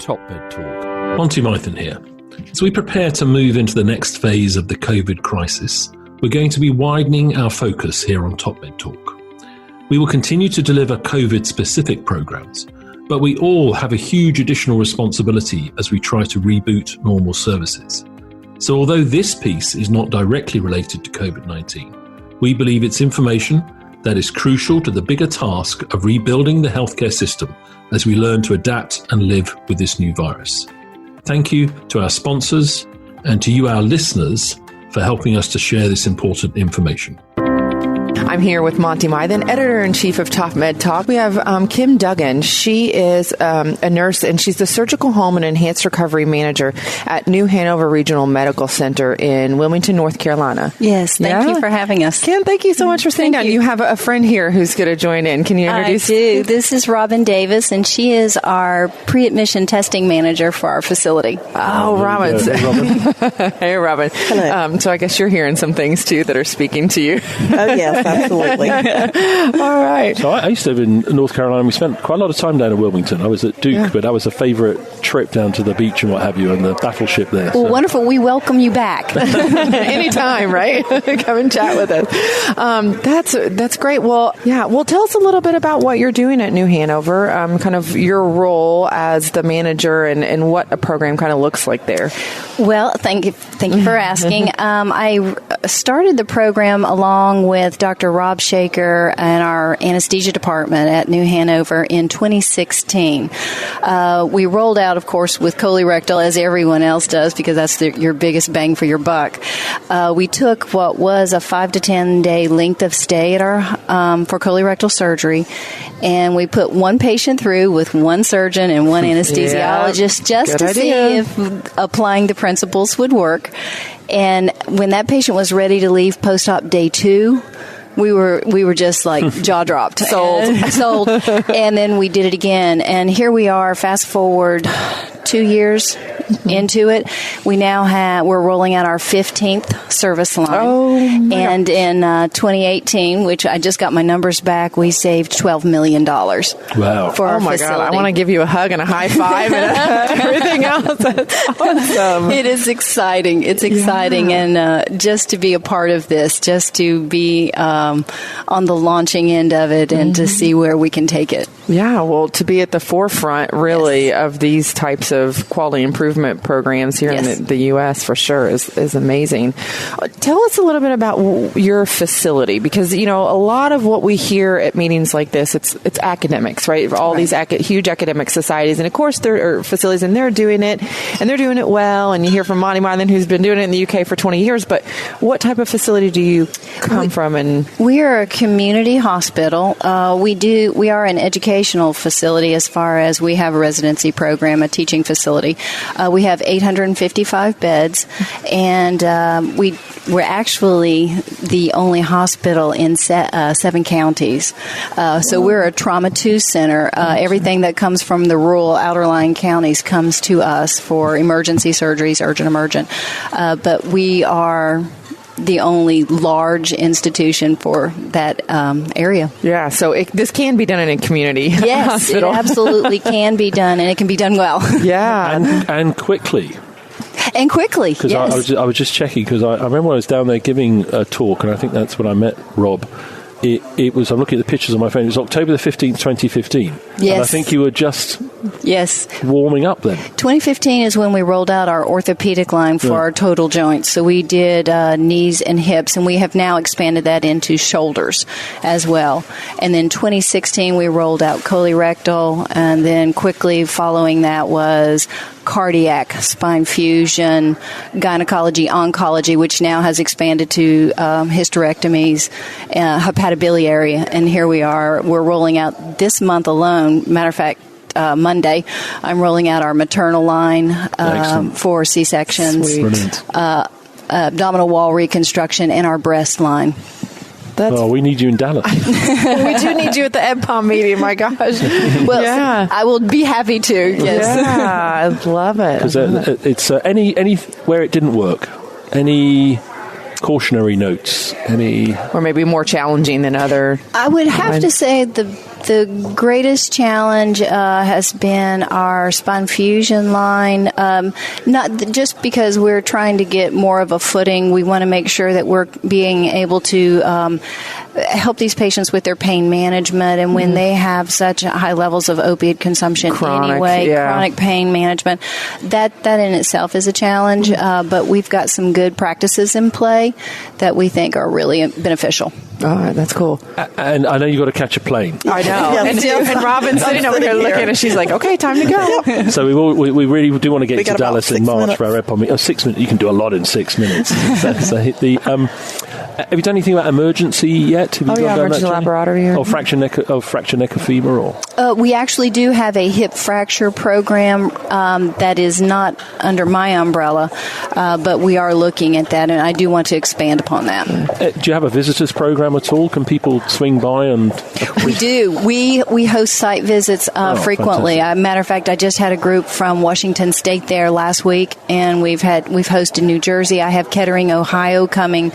Top Med Talk. Monty Mythen here. As we prepare to move into the next phase of the COVID crisis, we're going to be widening our focus here on Top Med Talk. We will continue to deliver COVID-specific programs, but we all have a huge additional responsibility as we try to reboot normal services. So although this piece is not directly related to COVID-19, we believe it's information that is crucial to the bigger task of rebuilding the healthcare system as we learn to adapt and live with this new virus. Thank you to our sponsors and to you, our listeners, for helping us to share this important information. I'm here with Monty Mythen, Editor-in-Chief of Top Med Talk. We have Kim Duggan. She is a nurse, and she's the Surgical Home and Enhanced Recovery Manager at New Hanover Regional Medical Center in Wilmington, North Carolina. Yes, thank you for having us. Kim, thank you so much for sitting down. You have a friend here who's going to join in. Can you introduce? I do. This is Robin Davis, and she is our pre-admission testing manager for our facility. Oh, Robin. Hey, Robin. Hey, Robin. Hello. So I guess you're hearing some things, too, that are speaking to you. Oh, yes, absolutely. All right. So I used to live in North Carolina. We spent quite a lot of time down in Wilmington. I was at Duke, but that was a favourite trip down to the beach and what have you, and the battleship there. Well, wonderful. We welcome you back. Anytime, right? Come and chat with us. That's great. Well, tell us a little bit about what you're doing at New Hanover, kind of your role as the manager and what a program kind of looks like there. Well, thank you for asking. I started the program along with Dr. Rob Shaker and our anesthesia department at New Hanover in 2016. We rolled out, of course, with colorectal, as everyone else does, because that's your biggest bang for your buck. We took what was a 5 to 10 day length of stay at our for colorectal surgery, and we put one patient through with one surgeon and one anesthesiologist just to see if applying the principles would work. And when that patient was ready to leave post-op day 2, we were just like jaw dropped. Sold. And then we did it again. And here we are, fast forward 2 years into it. We're rolling out our 15th service line. And in 2018, which I just got my numbers back, we saved $12 million. Wow. Oh For our my facility. God. I want to give you a hug and a high five and everything else. That's awesome. It is exciting. It's exciting. And just to be a part of this, just to be on the launching end of it and to see where we can take it. Yeah, well, to be at the forefront, really, of these types of quality improvement programs here in the U.S. for sure is amazing. Tell us a little bit about your facility, because, a lot of what we hear at meetings like this, it's academics, right? All these huge academic societies, and of course there are facilities, and they're doing it well, and you hear from Monty Mythen, who's been doing it in the UK for 20 years, but what type of facility do you come from? And we are a community hospital. We are an educational facility as far as we have a residency program, a teaching facility. We have 855 beds, and we're actually the only hospital in 7 counties. So we're a Trauma 2 center. Everything that comes from the rural outerlying counties comes to us for emergency surgeries, urgent emergent. But we are the only large institution for that area. Yeah, so this can be done in a community hospital. Yes, it absolutely can be done, and it can be done well. Yeah. And quickly. And quickly, Because yes. I was just checking, because I remember when I was down there giving a talk, and I think that's when I met Rob. It was, I'm looking at the pictures on my phone, it was October the 15th, 2015. Yes. And I think you were just warming up then. 2015 is when we rolled out our orthopedic line for our total joints. So we did knees and hips, and we have now expanded that into shoulders as well. And then 2016, we rolled out colorectal, and then quickly following that was cardiac, spine fusion, gynecology, oncology, which now has expanded to hysterectomies, hepatobiliary, and here we are. We're rolling out this month alone. Matter of fact, Monday, I'm rolling out our maternal line for C-sections, abdominal wall reconstruction, and our breast line. We need you in Dallas. We do need you at the EdPom meeting, my gosh. Well, I will be happy to, yes. Yeah, I love it. Because it's any where it didn't work, any cautionary notes, or maybe more challenging than other. I would have to say the The greatest challenge has been our spine fusion line. Not just because we're trying to get more of a footing. We want to make sure that we're being able to help these patients with their pain management, and when they have such high levels of opiate consumption chronic pain management, that in itself is a challenge. But we've got some good practices in play that we think are really beneficial. All right, that's cool. And I know you got to catch a plane. I know. And Robin's sitting over there looking, and she's like, "Okay, time to go." So we really do want to get to Dallas in March for our EBPOM meeting. 6 minutes. You can do a lot in 6 minutes. Have you done anything about emergency yet? Have you emergency laboratory. Or fracture neck or femur, or? We actually do have a hip fracture program that is not under my umbrella, but we are looking at that, and I do want to expand upon that. Do you have a visitors program at all? Can people swing by and? We do. We host site visits frequently. Matter of fact, I just had a group from Washington State there last week, and we've hosted New Jersey. I have Kettering, Ohio coming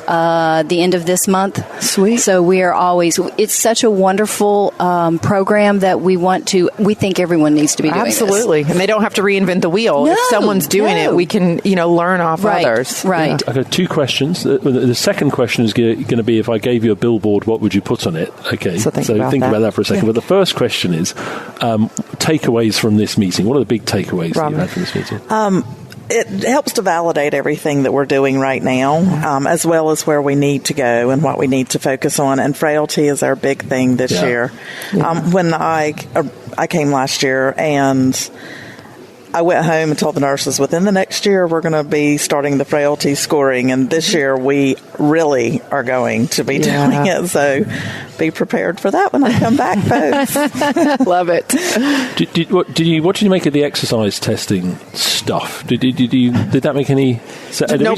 the end of this month. Sweet. So we are always. It's such a wonderful program that we think everyone needs to be doing. Absolutely, and they don't have to reinvent the wheel. If someone's doing it, we can learn off others. Right. I've got two questions. The second question is going to be, if I gave you a billboard, what would you put on it? Okay, so think about that for a second. But the first question is takeaways from this meeting. What are the big takeaways that you had from this meeting? It helps to validate everything that we're doing right now, as well as where we need to go and what we need to focus on. And frailty is our big thing this year. Yeah. When I came last year, and I went home and told the nurses, within the next year, we're going to be starting the frailty scoring. And this year, we really are going to be doing it. So be prepared for that when I come back, folks. Love it. What did you make of the exercise testing stuff? Did that make any sense? No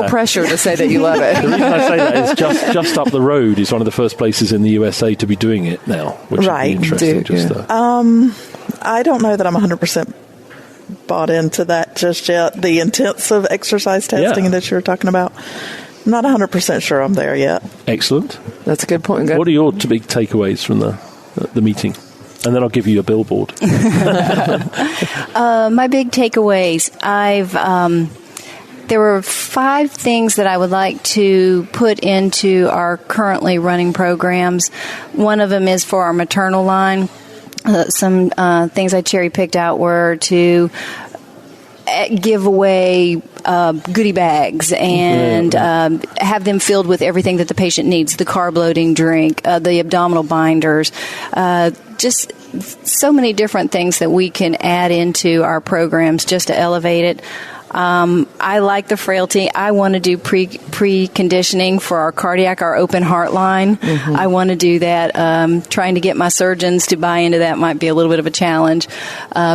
pressure to say that you love it. The reason I say that is just up the road is one of the first places in the USA to be doing it now, which would be interesting. I don't know that I'm 100% bought into that just yet. The intensive exercise testing that you're talking about, I'm not 100% sure I'm there yet. Excellent. That's a good point. Good. What are your big takeaways from the meeting? And then I'll give you a billboard. My big takeaways. There were 5 things that I would like to put into our currently running programs. One of them is for our maternal line. Some things I cherry-picked out were to give away goodie bags and have them filled with everything that the patient needs, the carb-loading drink, the abdominal binders, just so many different things that we can add into our programs just to elevate it. I like the frailty. I want to do preconditioning for our cardiac, our open heart line. Mm-hmm. I want to do that. Trying to get my surgeons to buy into that might be a little bit of a challenge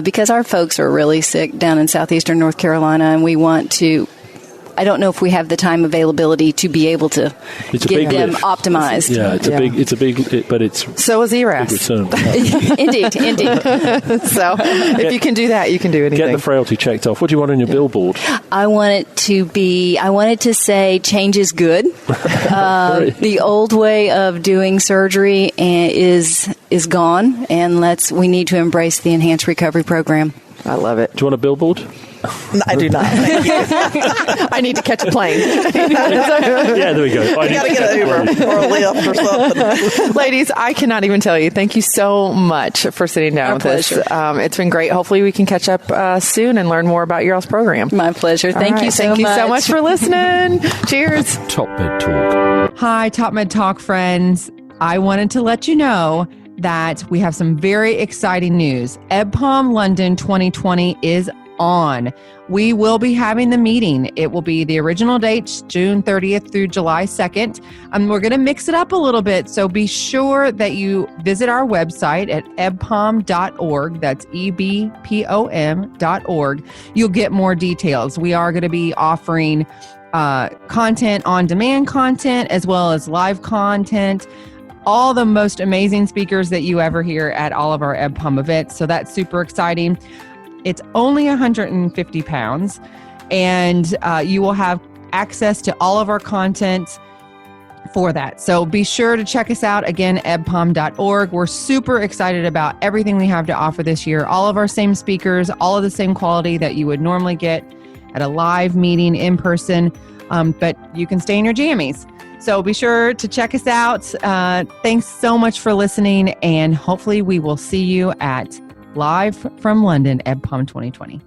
because our folks are really sick down in southeastern North Carolina, and we want to. I don't know if we have the time availability to be able to get them optimized. It's a big, but it's so is ERAS. Indeed. So if you can do that, you can do anything. Get the frailty checked off. What do you want on your billboard? I want it to say change is good. The old way of doing surgery is gone, and we need to embrace the enhanced recovery program. I love it. Do you want a billboard? No, I do not. Thank you. I need to catch a plane. Yeah, there we go. I got to get an Uber or a Lyft or something. Ladies, I cannot even tell you. Thank you so much for sitting down with us. It's been great. Hopefully we can catch up soon and learn more about your all's program. My pleasure. Thank you so much for listening. Cheers. Top Med Talk. Hi, Top Med Talk friends. I wanted to let you know that we have some very exciting news. EBPOM London 2020 is on. We will be having the meeting. It will be the original dates, June 30th through July 2nd. We're going to mix it up a little bit, so be sure that you visit our website at ebpom.org. That's ebpom.org. You'll get more details. We are going to be offering content, on-demand content, as well as live content, all the most amazing speakers that you ever hear at all of our EBPOM events. So that's super exciting. It's only 150 pounds, and you will have access to all of our content for that. So be sure to check us out again, ebpom.org. We're super excited about everything we have to offer this year. All of our same speakers, all of the same quality that you would normally get at a live meeting in person, but you can stay in your jammies. So be sure to check us out. Thanks so much for listening, and hopefully we will see you at Live from London, EbPom 2020.